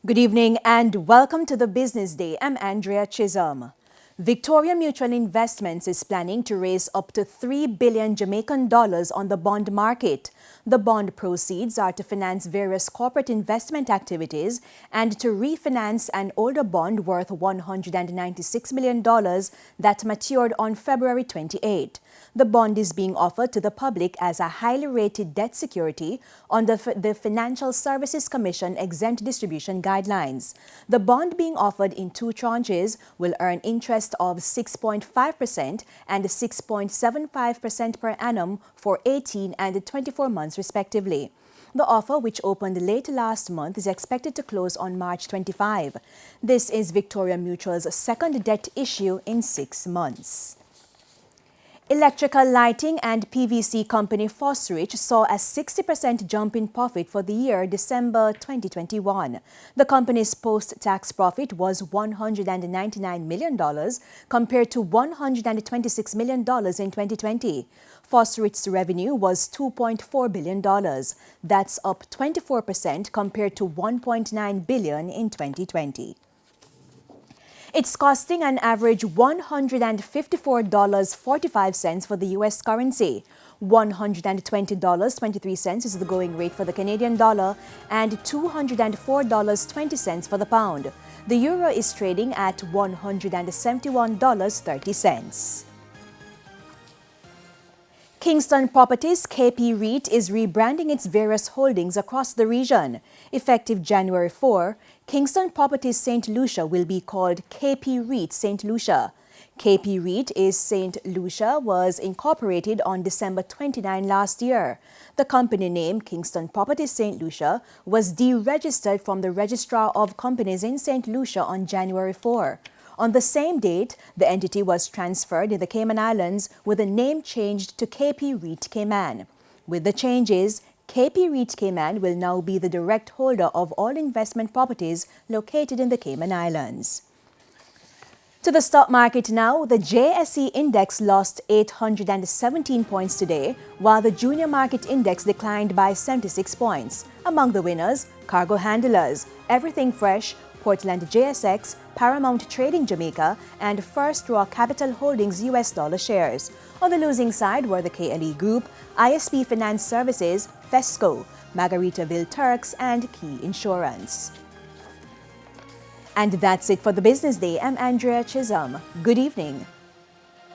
Good evening and welcome to the Business Day. I'm Andrea Chisholm. Victoria Mutual Investments is planning to raise up to 3 billion Jamaican dollars on the bond market. The bond proceeds are to finance various corporate investment activities and to refinance an older bond worth $196 million that matured on February 28. The bond is being offered to the public as a highly rated debt security under the Financial Services Commission exempt distribution guidelines. The bond being offered in two tranches will earn interest of 6.5% and 6.75% per annum for 18 and 24 months respectively. The offer, which opened late last month, is expected to close on March 25. This is Victoria Mutual's second debt issue in 6 months. Electrical lighting and PVC company Fosrich saw a 60% jump in profit for the year December 2021. The company's post-tax profit was $199 million compared to $126 million in 2020. Fosrich's revenue was $2.4 billion. That's up 24% compared to $1.9 billion in 2020. It's costing an average $154.45 for the U.S. currency. $120.23 is the going rate for the Canadian dollar and $204.20 for the pound. The euro is trading at $171.30. Kingston Properties KP REIT is rebranding its various holdings across the region. Effective January 4, Kingston Properties St. Lucia will be called KP REIT St. Lucia. KP REIT is St. Lucia was incorporated on December 29 last year. The company name, Kingston Properties St. Lucia, was deregistered from the Registrar of Companies in St. Lucia on January 4. On the same date, the entity was transferred in the Cayman Islands with the name changed to KP REIT Cayman. With the changes, KP REIT Cayman will now be the direct holder of all investment properties located in the Cayman Islands. To the stock market now, the JSE index lost 817 points today, while the junior market index declined by 76 points. Among the winners, cargo handlers, Everything Fresh, Portland JSX, Paramount Trading Jamaica, and First Rock Capital Holdings US dollar shares. On the losing side were the KLE Group, ISP Finance Services, Fesco, Margaritaville Turks, and Key Insurance. And that's it for the Business Day. I'm Andrea Chisholm. Good evening.